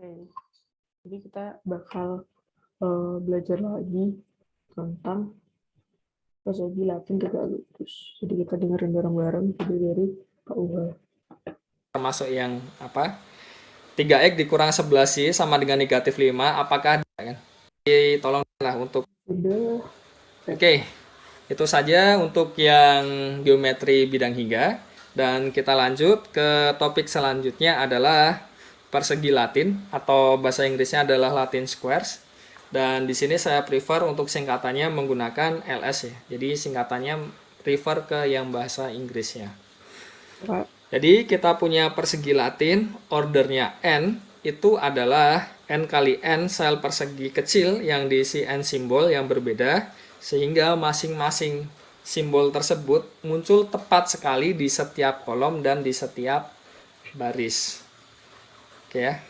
Oke, jadi kita bakal belajar lagi tentang persegi Latin tegak lurus. Jadi kita dengerin bareng-bareng video dari Pak Uha. Termasuk yang apa? 3x dikurang 11y sama dengan negatif 5, apakah kan? Tolonglah untuk Sudah. Oke, itu saja untuk yang geometri bidang hingga. Dan kita lanjut ke topik selanjutnya adalah persegi Latin atau bahasa Inggrisnya adalah Latin squares. Dan di sini saya prefer untuk singkatannya menggunakan LS ya. Jadi singkatannya prefer ke yang bahasa Inggrisnya. Pak. Jadi kita punya persegi Latin, ordernya n, itu adalah n kali n sel persegi kecil yang diisi n simbol yang berbeda, sehingga masing-masing simbol tersebut muncul tepat sekali di setiap kolom dan di setiap baris. Oke ya.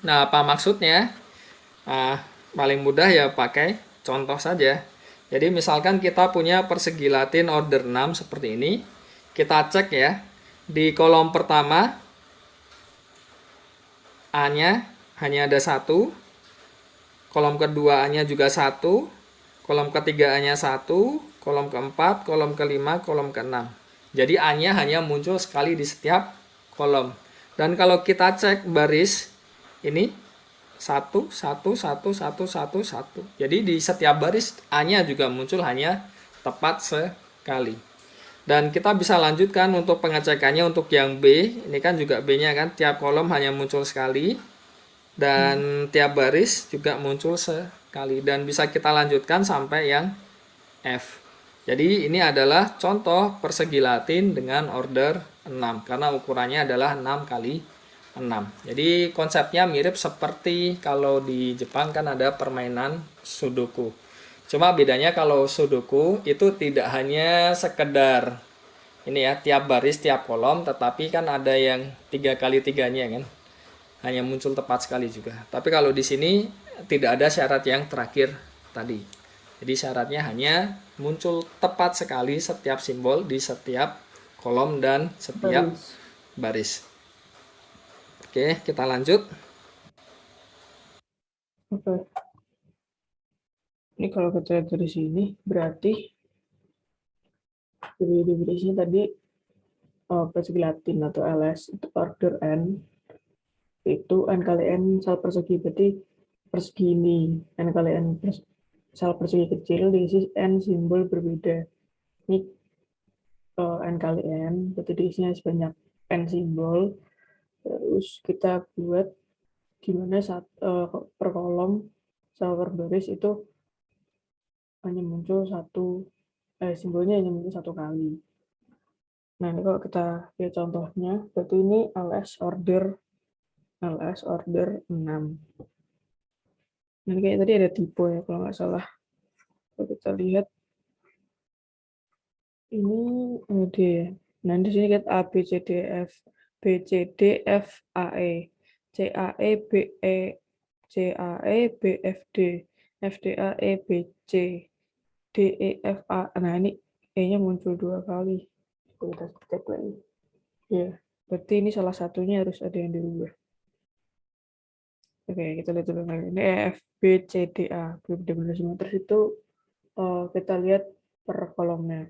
Nah, apa maksudnya? Paling mudah ya pakai contoh saja. Jadi misalkan kita punya persegi Latin order 6 seperti ini. Kita cek ya. Di kolom pertama A-nya hanya ada 1, kolom kedua A-nya juga 1, kolom ketiga A-nya 1, kolom keempat, kolom kelima, kolom keenam. Jadi A-nya hanya muncul sekali di setiap kolom. Dan kalau kita cek baris ini 1, 1, 1, 1, 1, 1. Jadi di setiap baris A-nya juga muncul hanya tepat sekali. Dan kita bisa lanjutkan untuk pengecekannya untuk yang B. Ini kan juga B-nya kan tiap kolom hanya muncul sekali. Dan tiap baris juga muncul sekali. Dan bisa kita lanjutkan sampai yang F. Jadi ini adalah contoh persegi Latin dengan order 6. Karena ukurannya adalah 6 kali 6. Jadi konsepnya mirip seperti kalau di Jepang kan ada permainan Sudoku. Cuma bedanya kalau Sudoku itu tidak hanya sekedar ini ya tiap baris tiap kolom, tetapi kan ada yang 3 kali 3-nya kan. Hanya muncul tepat sekali juga. Tapi kalau di sini tidak ada syarat yang terakhir tadi. Jadi syaratnya hanya muncul tepat sekali setiap simbol di setiap kolom dan setiap baris. Oke, kita lanjut. Oke. Ini kalau kita lihat dari sini, berarti dari definisinya tadi persegi Latin atau LS itu order n, itu n kali n sel persegi. Berarti persegi ini n kali n sel persegi kecil diisi n simbol berbeda. Ini n kali n, berarti diisinya sebanyak n simbol. Terus kita buat gimana per kolom sama per baris itu hanya muncul simbolnya hanya muncul satu kali. Nah, ini kalau kita lihat contohnya, berarti ini LS order 6. Nah, kayak tadi ada tipe ya, kalau nggak salah. Kalau kita lihat, ini D. Nah, di sini kita A, B, C, D, F, B, C, D, F, A, E, C, A, E, B, E, C, A, E, B, F, D, F, D, A, E, B, C, D, E, F, A. Nah, ini E-nya muncul 2 kali. Kita cek lagi. Ya, berarti ini salah satunya harus ada yang dirubah. Oke, kita lihat dulu lagi. Ini E, F, B, C, D, A. Benar-benar semua. Terus itu kita lihat per kolomnya.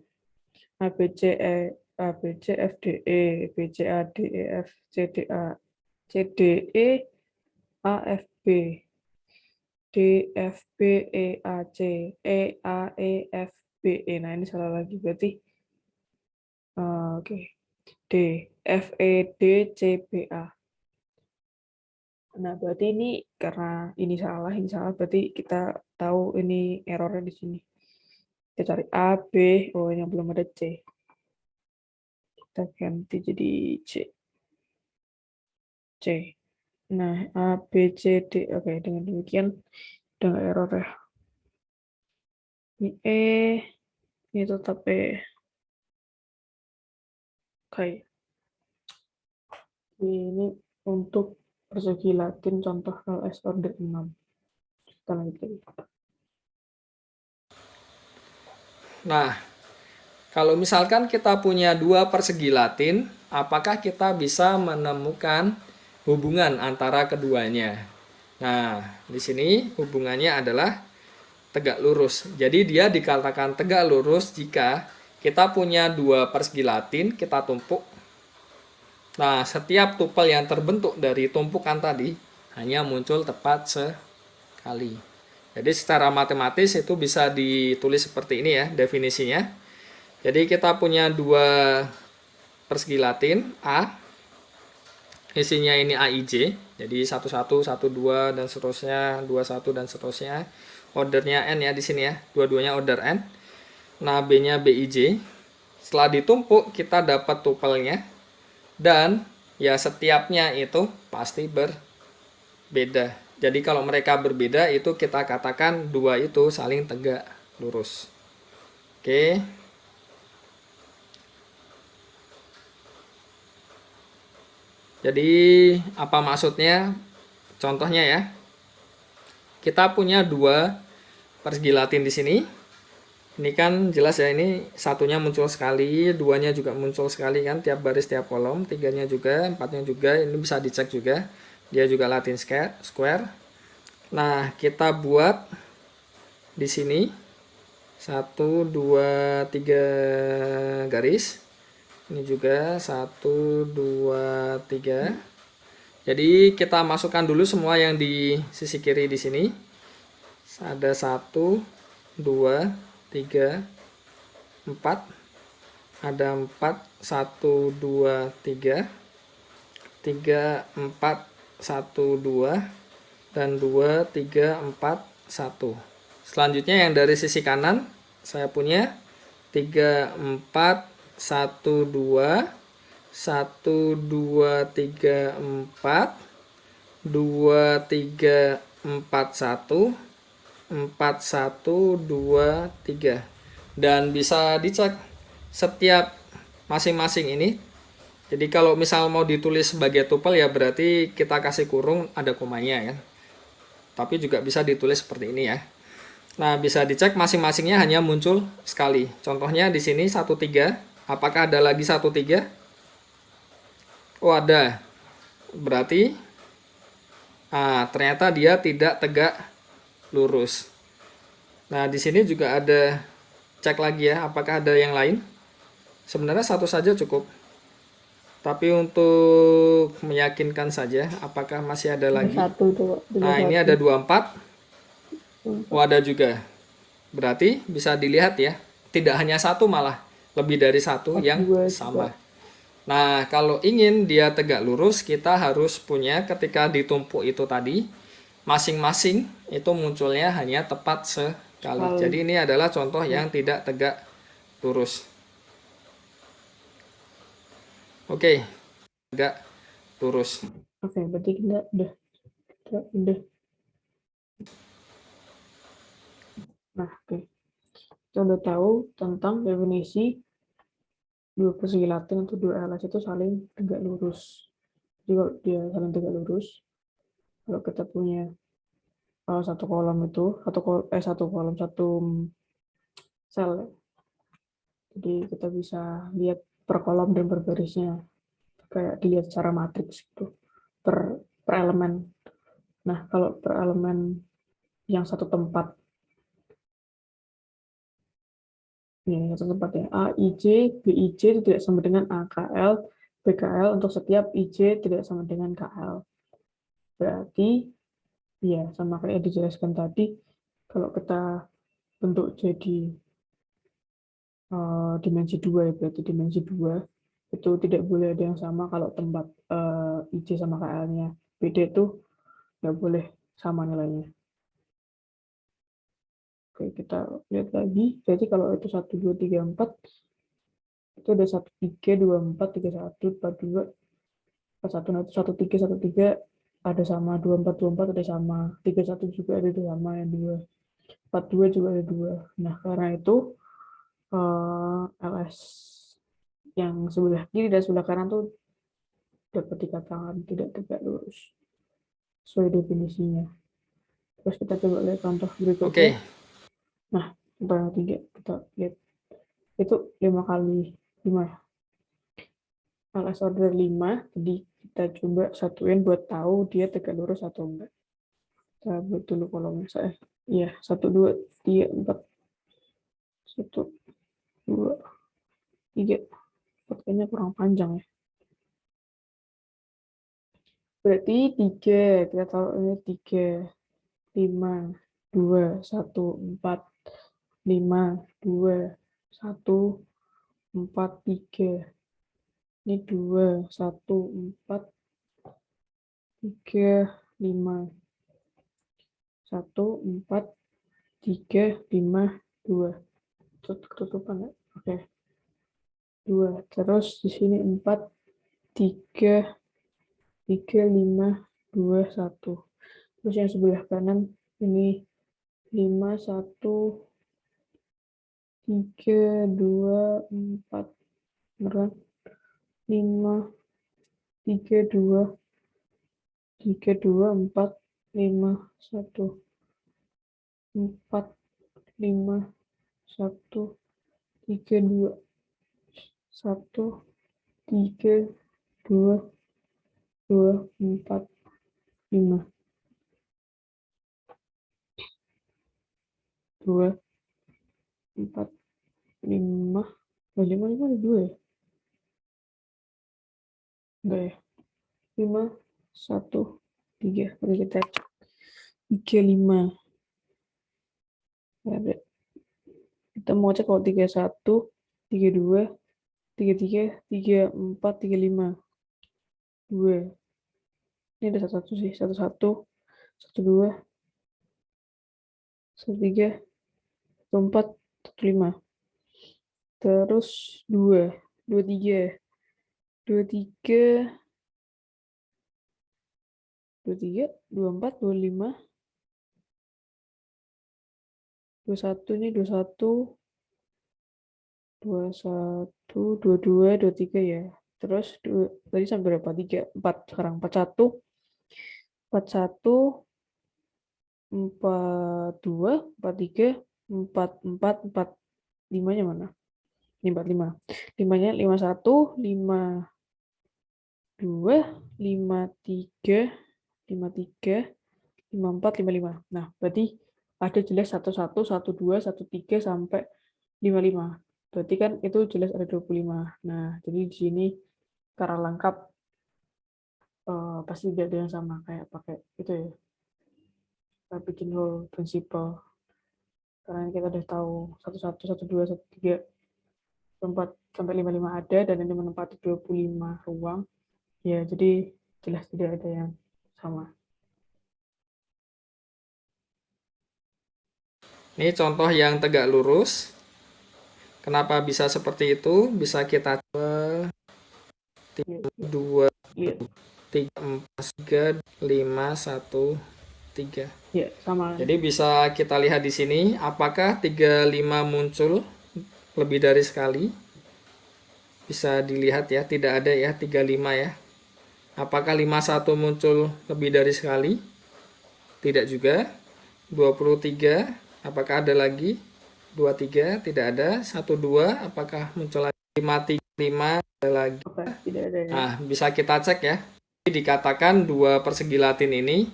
A, B, C, E, A, B, C, F, D, E, B, C, A, D, E, F, C, D, A, C, D, E, A, F, B, D, F, B, E, A, C, E, A, E, F, B, E. Nah, ini salah lagi. Berarti, oke. D, F, E, D, C, B, A. Nah, berarti ini karena ini salah, berarti kita tahu ini errornya di sini. Kita cari A, B, oh yang belum ada C. Kita ganti jadi C. C. Nah, A, B, C, D. Oke, dengan demikian udah nggak error ya. Ini E, ini tetap E. Oke. Ini untuk persegi Latin contoh LS order 6. Kita lanjut lagi. Nah, kalau misalkan kita punya dua persegi Latin, apakah kita bisa menemukan hubungan antara keduanya. Nah, di sini hubungannya adalah tegak lurus. Jadi dia dikatakan tegak lurus jika kita punya dua persegi latin, kita tumpuk. Nah, setiap tupel yang terbentuk dari tumpukan tadi hanya muncul tepat sekali. Jadi secara matematis itu bisa ditulis seperti ini ya definisinya. Jadi kita punya dua persegi latin A, isinya ini AIJ, jadi 11, 12 dan seterusnya, 21 dan seterusnya. Ordernya N ya di sini ya, dua-duanya order N. Nah, B-nya BIJ. Setelah ditumpuk kita dapat tupelnya dan ya setiapnya itu pasti berbeda. Jadi kalau mereka berbeda itu kita katakan dua itu saling tegak lurus. Oke. Jadi apa maksudnya? Contohnya ya. Kita punya dua persegi latin di sini. Ini kan jelas ya, ini satunya muncul sekali, duanya juga muncul sekali kan, tiap baris tiap kolom, tiganya juga, empatnya juga, ini bisa dicek juga. Dia juga latin square. Nah, kita buat di sini 1, 2, 3 garis. Ini juga 1, 2, 3. Jadi kita masukkan dulu semua yang di sisi kiri di sini. Ada 1, 2, 3, 4. Ada 4, 1, 2, 3. 3, 4, 1, 2. Dan 2, 3, 4, 1. Selanjutnya yang dari sisi kanan saya punya 3, 4, 1, 2, 1, 2, 3, 4, 2, 3, 4, 1, 4, 1, 2, 3. Dan bisa dicek setiap masing-masing ini. Jadi kalau misal mau ditulis sebagai tupel ya berarti kita kasih kurung ada komanya ya. Tapi juga bisa ditulis seperti ini ya. Nah, bisa dicek masing-masingnya hanya muncul sekali. Contohnya di sini 1, 3. Apakah ada lagi 1, 3? Oh, ada. Berarti ternyata dia tidak tegak lurus. Nah, di sini juga ada, cek lagi ya, apakah ada yang lain? Sebenarnya satu saja cukup. Tapi untuk meyakinkan saja, apakah masih ada lagi? Nah, ini ada 24. Oh, ada juga. Berarti bisa dilihat ya, tidak hanya satu malah, lebih dari satu yang sama. Nah, kalau ingin dia tegak lurus, kita harus punya ketika ditumpuk itu tadi, masing-masing itu munculnya hanya tepat sekali. Jadi ini adalah contoh yang tidak tegak lurus. Oke, tegak lurus. Oke, berarti kita udah. Nah, oke. Kita udah tahu tentang definisi dua persegi latin atau dua LS itu saling tegak lurus. Jadi kalau dia saling tegak lurus, kalau kita punya satu kolom itu, satu sel. Jadi kita bisa lihat per kolom dan per barisnya, kayak dilihat secara matriks gitu, per elemen. Nah, kalau per elemen yang satu tempat, ini satu tempat ya, A, IJ, B, IJ itu tidak sama dengan A, KL, BKL untuk setiap IJ tidak sama dengan KL. Berarti, ya sama kayak dijelaskan tadi, kalau kita bentuk jadi dimensi 2 ya, berarti dimensi 2 itu tidak boleh ada yang sama kalau tempat IJ sama KL-nya beda, itu nggak boleh sama nilainya. Oke, kita lihat lagi. Jadi kalau itu 1, 2, 3, 4 itu ada 1, 3, 2, 4, 3, 1, 4, 2, 4, 1. Nah, itu 1, 3, 1, 3 ada sama, 2, 4, 2, 4 ada sama, 3, 1 juga ada sama, yang 2, 4, 2 juga ada 2. Nah, karena itu LS yang sebelah kiri dan sebelah kanan tuh dapat dikatakan tidak tegak lurus sesuai definisinya. Terus kita coba lihat contoh berikutnya. Oke. Nah, contoh yang 3 kita lihat itu 5 kali 5 LS order 5, jadi kita coba satuin buat tahu dia tegak lurus atau enggak. Kita buat dulu kolomnya saya. Iya, 1, 2, 3, 4. 1, 2, 3. Kayaknya kurang panjang ya. Berarti 3, kita tahu ini 3, 5, 2, 1, 4, 5, 2, 1, 4, 3. Ini 2, 1, 4, 3, 5. 1, 4, 3, 5, 2. Ketutupan ya? Oke. 2. Terus di sini 4, 3, 3, 5, 2, 1. Terus yang sebelah kanan ini 5, 1, 3, 2, 4. Beneran? 5, 3, 2, 3, 2, 4, 5, 1, 4, 5, 1, 3, 2, 1, 3, 2, 2, 4, 5. 2, 4, 5. 5 ada 2 ya? Enggak ya? 5, 1, 3. Oke, kita cek. 3, 5. Ada. Kita mau cek kalau 3, 1, 3, 2, 3, 3, 3, 4, 3, 5. 2. Ini ada 1, 1 sih. 1, 1, 1, 2, 1, 3, 1, 4, 1, 5. Terus 2, 2, 3. 2, 3, 2, 3, 2, 4, 2, 5. 21 ini 21, 21, 22, 23 ya. Terus tadi sampai berapa? 3, 4 sekarang. 41, 41, 42, 43, 44, 4. 5-nya mana? Ini 45. 5-nya 51, 52, 53, 53, 54, 55. Nah, berarti ada jelas 11, 12, 13 sampai 55. Berarti kan itu jelas ada 25. Nah, jadi di sini cara lengkap pasti tidak ada yang sama kayak pakai itu ya. Pigeonhole principle. Karena kita udah tahu 11, 12, 13, 4 sampai 55 ada dan ini menempati 25 ruang. Ya, jadi jelas tidak ada yang sama. Ini contoh yang tegak lurus. Kenapa bisa seperti itu? Bisa kita coba 2, 3, 4, 3, 5, 1, 3. Ya, sama. Jadi bisa kita lihat di sini, apakah 35 muncul lebih dari sekali? Bisa dilihat ya, tidak ada ya 35 ya. Apakah 51 muncul lebih dari sekali? Tidak juga. 23, apakah ada lagi? 23, tidak ada. 12, apakah muncul lagi? 535, ada lagi. Oke, tidak ada ya. Nah, bisa kita cek ya. Dikatakan dua persegi Latin ini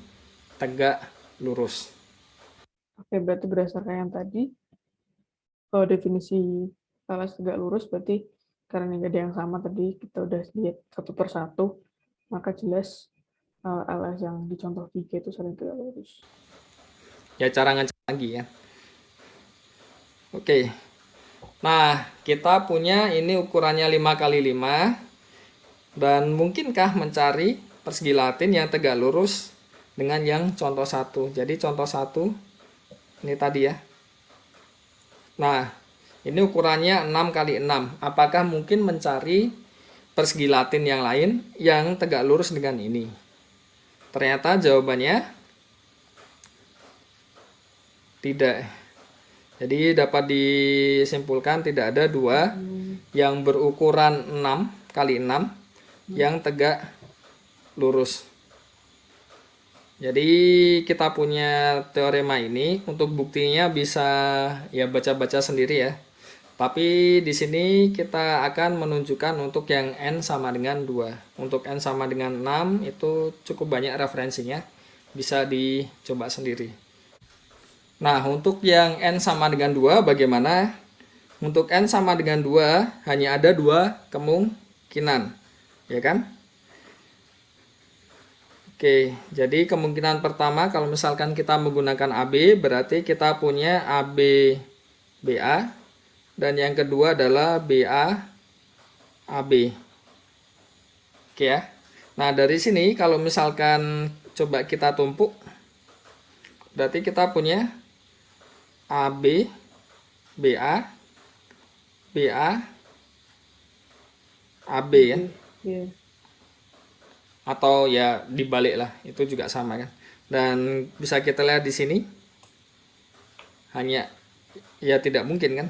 tegak lurus. Oke, berarti berdasarkan yang tadi, kalau definisi alas tegak lurus berarti karena nggak ada yang sama tadi, kita udah lihat satu persatu, maka jelas alas yang di contoh 3 itu saling tegak lurus. Ya, cara ngecek lagi ya. Oke. Nah, kita punya ini ukurannya 5 kali 5. Dan mungkinkah mencari persegi Latin yang tegak lurus dengan yang contoh 1. Jadi contoh 1 ini tadi ya. Nah, ini ukurannya 6 kali 6. Apakah mungkin mencari persegi Latin yang lain yang tegak lurus dengan ini? Ternyata jawabannya tidak. Jadi dapat disimpulkan tidak ada dua yang berukuran 6 kali 6 yang tegak lurus. Jadi kita punya teorema ini, untuk buktinya bisa ya baca-baca sendiri ya. Tapi di sini kita akan menunjukkan untuk yang N sama dengan 2. Untuk N sama dengan 6 itu cukup banyak referensinya. Bisa dicoba sendiri. Nah, untuk yang N sama dengan 2 bagaimana? Untuk N sama dengan 2 hanya ada 2 kemungkinan. Ya kan? Oke, jadi kemungkinan pertama kalau misalkan kita menggunakan AB berarti kita punya AB BA dan yang kedua adalah BA AB. Oke ya. Nah, dari sini kalau misalkan coba kita tumpuk berarti kita punya AB BA BA AB ya. Iya. Atau ya dibalik lah, itu juga sama kan. Dan bisa kita lihat di sini hanya ya tidak mungkin kan.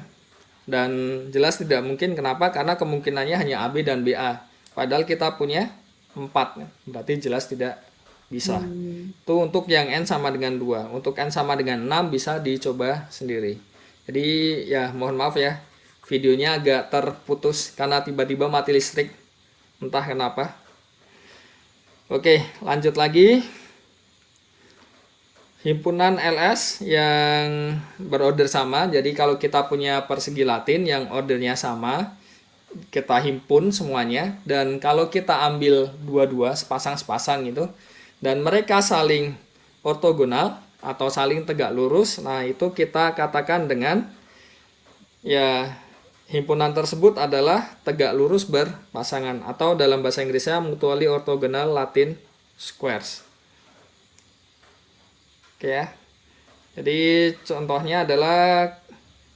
Dan jelas tidak mungkin, kenapa? Karena kemungkinannya hanya AB dan BA. Padahal kita punya 4 kan? Berarti jelas tidak bisa. Itu untuk yang N sama dengan 2. Untuk N sama dengan 6 bisa dicoba sendiri. Jadi ya mohon maaf ya, videonya agak terputus karena tiba-tiba mati listrik. Entah kenapa. Oke, lanjut lagi. Himpunan LS yang berorder sama. Jadi kalau kita punya persegi Latin yang ordernya sama, kita himpun semuanya. Dan kalau kita ambil dua-dua, sepasang-sepasang gitu, dan mereka saling ortogonal atau saling tegak lurus, nah itu kita katakan dengan ya himpunan tersebut adalah tegak lurus berpasangan atau dalam bahasa Inggrisnya mutually orthogonal Latin squares. Oke ya. Jadi contohnya adalah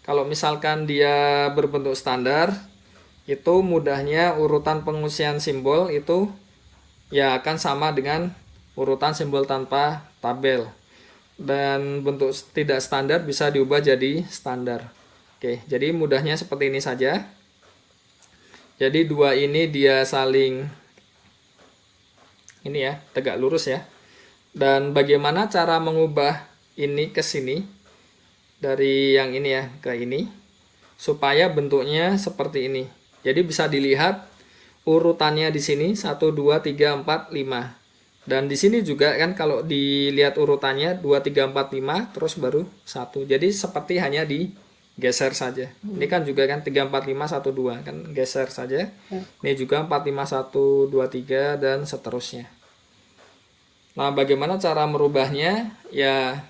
kalau misalkan dia berbentuk standar, itu mudahnya urutan pengusian simbol itu ya akan sama dengan urutan simbol tanpa tabel. Dan bentuk tidak standar bisa diubah jadi standar. Oke, jadi mudahnya seperti ini saja. Jadi dua ini dia saling ini ya, tegak lurus ya. Dan bagaimana cara mengubah ini ke sini dari yang ini ya ke ini supaya bentuknya seperti ini. Jadi bisa dilihat urutannya di sini 1 2 3 4 5. Dan di sini juga kan kalau dilihat urutannya 2 3 4 5 terus baru 1. Jadi seperti hanya digeser saja. Ini kan juga kan 3 4 5 1 2 kan geser saja. Ini juga 4 5 1 2 3 dan seterusnya. Nah, bagaimana cara merubahnya? Ya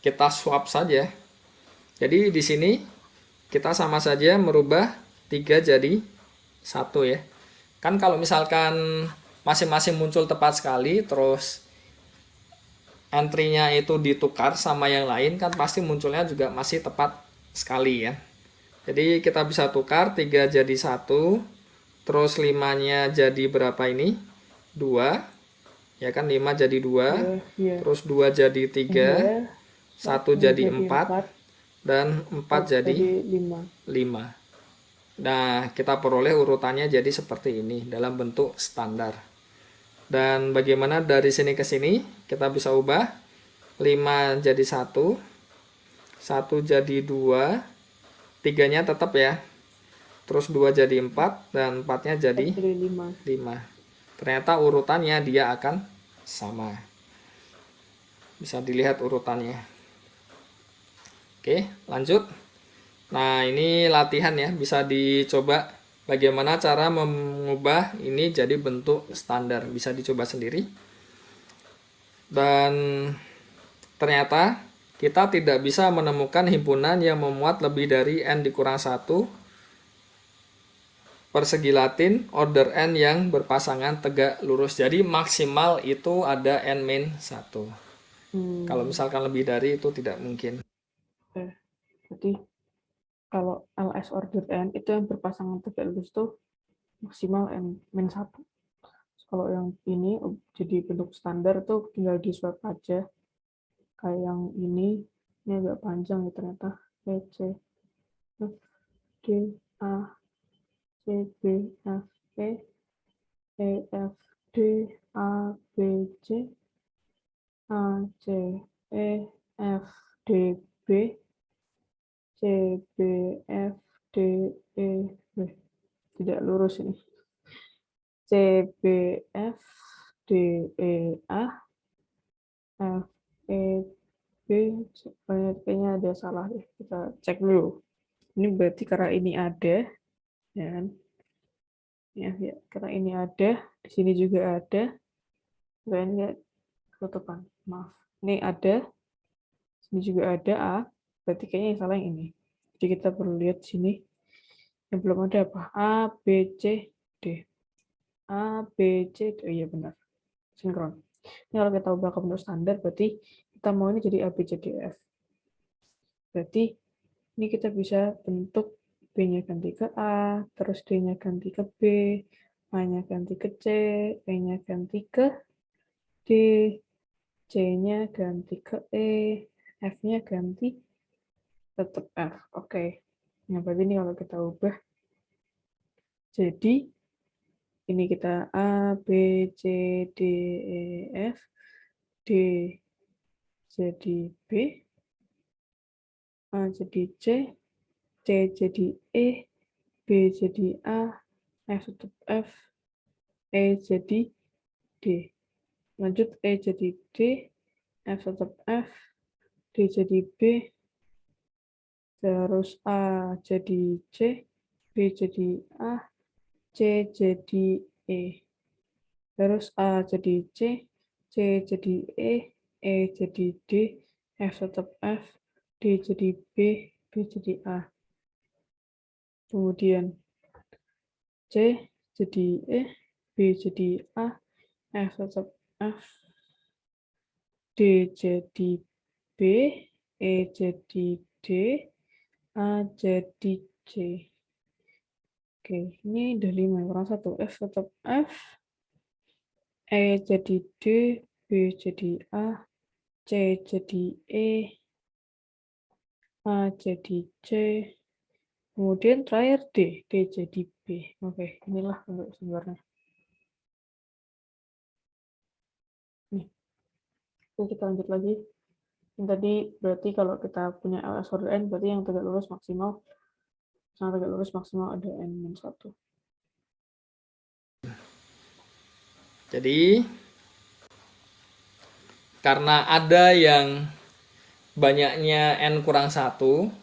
kita swap saja. Jadi di sini kita sama saja merubah 3 jadi 1 ya. Kan kalau misalkan masing-masing muncul tepat sekali, terus entry-nya itu ditukar sama yang lain, kan pasti munculnya juga masih tepat sekali ya. Jadi kita bisa tukar 3 jadi 1, terus 5-nya jadi berapa ini? 2, ya kan 5 jadi 2, terus 2 jadi 3, 1 jadi 4, dan 4 jadi 5. Nah, kita peroleh urutannya jadi seperti ini dalam bentuk standar. Dan bagaimana dari sini ke sini kita bisa ubah 5 jadi 1, 1 jadi 2, 3-nya tetap ya. Terus 2 jadi 4 dan 4-nya jadi 5. Ternyata urutannya dia akan sama. Bisa dilihat urutannya. Oke, lanjut. Nah, ini latihan ya, bisa dicoba bagaimana cara mengubah ini jadi bentuk standar. Bisa dicoba sendiri. Dan ternyata kita tidak bisa menemukan himpunan yang memuat lebih dari N dikurang 1 persegi Latin order N yang berpasangan tegak lurus. Jadi maksimal itu ada N-1. Kalau misalkan lebih dari itu tidak mungkin. Jadi kalau LS order N itu yang berpasangan tegak lurus tuh maksimal N-1. Kalau yang ini jadi bentuk standar tuh tinggal di swap aja. Kayak yang ini agak panjang ya ternyata. C, F, D, A, C, B, F, E, F, D, A, B, C, A, C, E, F, D, B, C, B, F, D, E, tidak lurus ini. C, B, F, D, E, A, F, E, B, kayaknya ada salah ya. Kita cek dulu. Ini berarti karena ini ada, ya kan? Ya, karena ini ada, di sini juga ada. Kayaknya tutupan, maaf. Ini ada, sini juga ada A, berarti kayaknya yang salah yang ini. Jadi kita perlu lihat sini. Yang belum ada apa? A, B, C, D. A, B, C, D. Oh iya benar. Sinkron. Ini kalau kita ubah ke bentuk standar, berarti kita mau ini jadi A, B, C, D, F. Berarti ini kita bisa bentuk B-nya ganti ke A, terus D-nya ganti ke B, A-nya ganti ke C, E-nya ganti ke D, C-nya ganti ke E, F-nya ganti tetap F. Oke. Nah, berarti ini kalau kita ubah jadi ini kita A, B, C, D, E, F, D jadi B, A jadi C, C jadi E, B jadi A, F tetap F, E jadi D. Lanjut E jadi D, F tetap F, D jadi B, terus A jadi C, B jadi A, C jadi E. Terus A jadi C, C jadi E jadi D, F tetap F, D jadi B, B jadi A. Kemudian C jadi E, B jadi A, F tetap F, D jadi B, E jadi D, A jadi C. Oke, ini udah 5, kurang 1. F tetap F, E jadi D, B jadi A, C jadi E, A jadi C, kemudian terakhir D, D jadi B. Oke, inilah bentuk sumbernya. Nih, oke, kita lanjut lagi. Yang tadi berarti kalau kita punya LS order N, berarti yang tegak lurus maksimal, yang tegak lurus maksimal ada N-1. Jadi karena ada yang banyaknya n kurang 1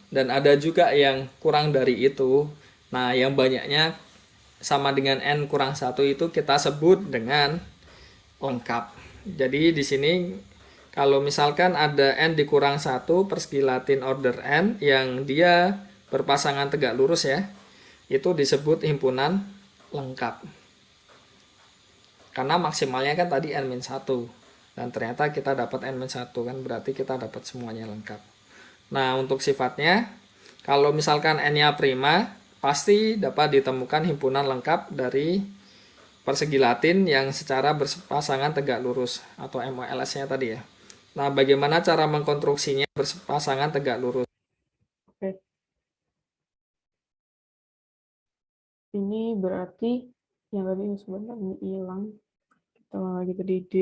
dan ada juga yang kurang dari itu. Nah, yang banyaknya sama dengan n kurang 1 itu kita sebut dengan lengkap. Jadi di sini kalau misalkan ada n dikurang 1 persegi Latin order n yang dia berpasangan tegak lurus ya, itu disebut himpunan lengkap. Karena maksimalnya kan tadi n-1. Dan ternyata kita dapat n-1 kan, berarti kita dapat semuanya lengkap. Nah, untuk sifatnya, kalau misalkan n-nya prima, pasti dapat ditemukan himpunan lengkap dari persegi Latin yang secara berpasangan tegak lurus, atau MOLS-nya tadi ya. Nah, bagaimana cara mengkonstruksinya berpasangan tegak lurus? Oke. Ini berarti yang tadi ini sebentar ini hilang. Kita lagi tadi D.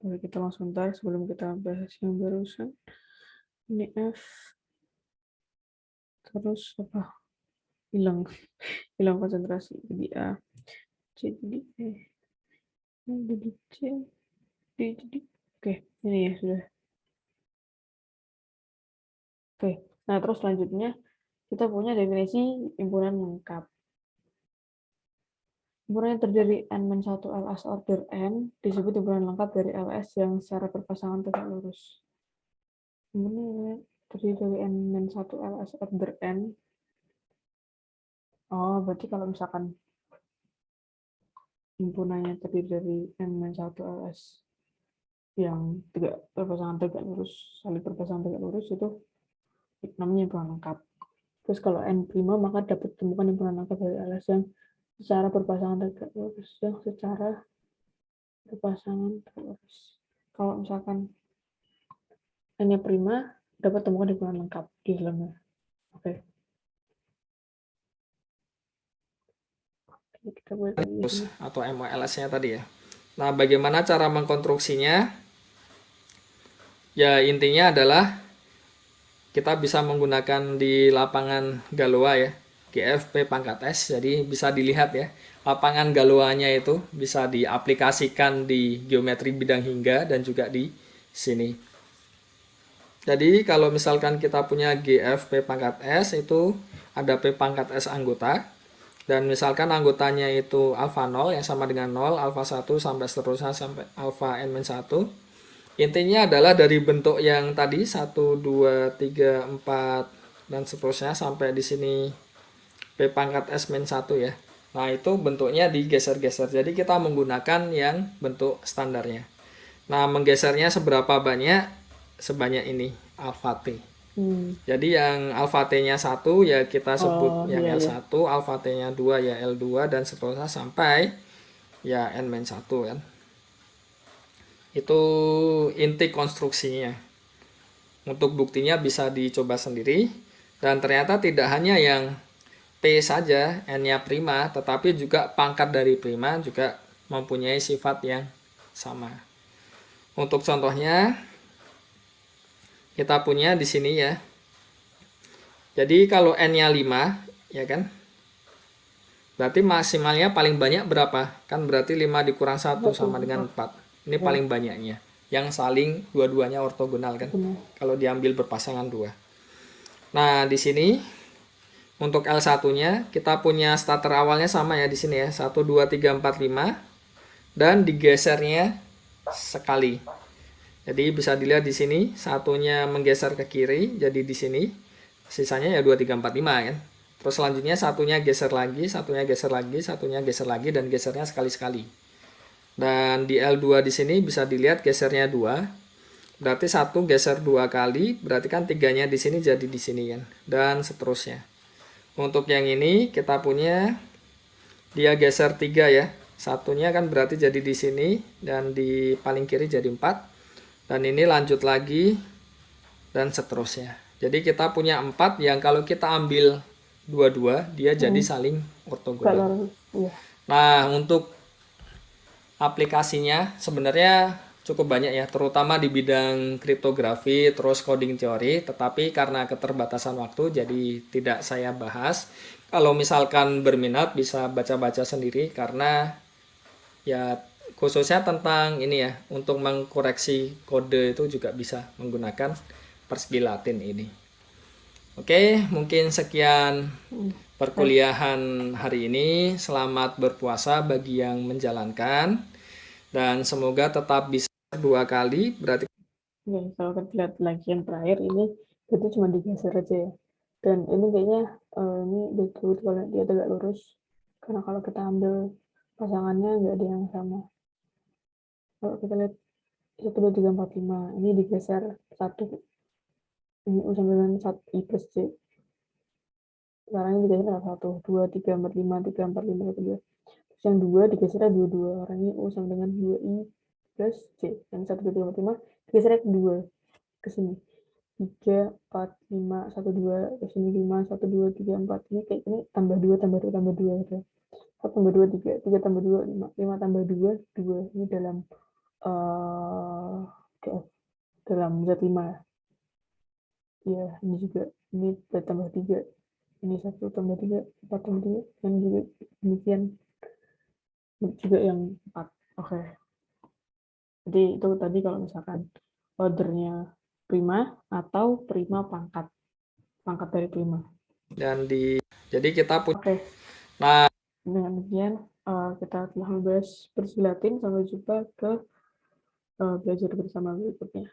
Oke, kita langsung sebentar sebelum kita bahas yang barusan. Ini F. Terus apa? Hilang konsentrasi. Jadi A, C jadi E, E jadi C, D jadi. Oke, ini ya sudah. Oke, nah terus selanjutnya kita punya definisi himpunan lengkap. Himpunan yang terdiri N-1 LS order N disebut himpunan lengkap dari LS yang secara berpasangan tegak lurus. Ini terdiri dari N-1 LS order N. Oh, berarti kalau misalkan himpunannya terdiri dari N-1 LS yang berpasangan tegak lurus, saling berpasangan tegak lurus, itu namanya himpunan lengkap. Terus kalau N prima maka dapat ditemukan himpunan lengkap dari LS yang secara berpasangan tegak lurus, Kalau misalkan N-nya prima, dapat temukan himpunan lengkap di dalamnya. Oke. Kita boleh lagi. Atau MOLS-nya tadi ya. Nah, bagaimana cara mengkonstruksinya? Ya, intinya adalah kita bisa menggunakan di lapangan Galois ya, GF P pangkat S. Jadi bisa dilihat ya, lapangan Galoisnya itu bisa diaplikasikan di geometri bidang hingga dan juga di sini. Jadi kalau misalkan kita punya GF P pangkat S, itu ada P pangkat S anggota, dan misalkan anggotanya itu alfa 0 yang sama dengan 0, alfa 1 sampai seterusnya sampai alfa n-1. Intinya adalah dari bentuk yang tadi 1, 2, 3, 4 dan seterusnya sampai di sini P pangkat S-1 ya. Nah, itu bentuknya digeser-geser. Jadi kita menggunakan yang bentuk standarnya. Nah, menggesernya seberapa banyak? Sebanyak ini, alfa T. Jadi yang alfa T-nya 1 ya kita sebut yang iya, L1, alfa T-nya 2 ya L2 dan seterusnya sampai ya N-1 kan. Itu inti konstruksinya. Untuk buktinya bisa dicoba sendiri. Dan ternyata tidak hanya yang P saja, N-nya prima, tetapi juga pangkat dari prima juga mempunyai sifat yang sama. Untuk contohnya, kita punya di sini ya. Jadi kalau N-nya 5, ya kan? Berarti maksimalnya paling banyak berapa? Kan berarti 5 dikurang 1 sama dengan 4. Ini paling banyaknya. Yang saling dua-duanya ortogonal kan. Kalau diambil berpasangan 2. Nah, di sini untuk L1-nya kita punya starter awalnya sama ya di sini ya. 1 2 3 4 5 dan digesernya sekali. Jadi bisa dilihat di sini satunya menggeser ke kiri jadi di sini. Sisanya ya 2 3 4 5 kan. Terus selanjutnya satunya geser lagi, satunya geser lagi, satunya geser lagi dan gesernya sekali-sekali. Dan di L2 di sini bisa dilihat gesernya 2. Berarti 1 geser 2 kali, berarti kan 3-nya di sini jadi di sini kan. Dan seterusnya. Untuk yang ini kita punya dia geser 3 ya. Satunya kan berarti jadi di sini dan di paling kiri jadi 4. Dan ini lanjut lagi dan seterusnya. Jadi kita punya 4 yang kalau kita ambil dua-dua dia jadi saling ortogonal. Nah, untuk aplikasinya sebenarnya cukup banyak ya, terutama di bidang kriptografi terus coding teori, tetapi karena keterbatasan waktu jadi tidak saya bahas. Kalau misalkan berminat bisa baca-baca sendiri karena ya khususnya tentang ini ya, untuk mengkoreksi kode itu juga bisa menggunakan persegi Latin ini. Oke, mungkin sekian perkuliahan hari ini. Selamat berpuasa bagi yang menjalankan dan semoga tetap bisa 2 kali. Berarti kalau kita lihat lagi yang terakhir ini itu cuma digeser aja ya. Dan ini kayaknya ini betul kalau dia tegak lurus. Karena kalau kita ambil pasangannya nggak ada yang sama. Kalau kita lihat 1 2 3 4 5 ini digeser 1 ini U sama dengan 1 I plus J. Sekarang ini digeser 1 2 3 4 5 3 4 5 1 2. Terus yang 2 digeser 2 2. Orang ini U sama dengan 2 I plus J. Yang 1 2 3 4 5 digeser ke 2 ke sini. 3 4 5 1 2 ke sini 5 1 2 3 4 ini kayak ini tambah 2 tambah 2 tambah 2 gitu. 1 tambah 2 3 3 tambah 2 5 5 tambah 2 2 ini dalam dalam Z5 ya. Ini juga ini tambah 3 ini 1 tambah 3 4 tambah 3 dan juga demikian juga yang 4. Oke. Jadi itu tadi kalau misalkan ordernya prima atau prima pangkat dari prima. Dan jadi kita punya. Oke. Nah, dengan demikian kita telah membahas persegi Latin. Sampai jumpa ke belajar bersama berikutnya.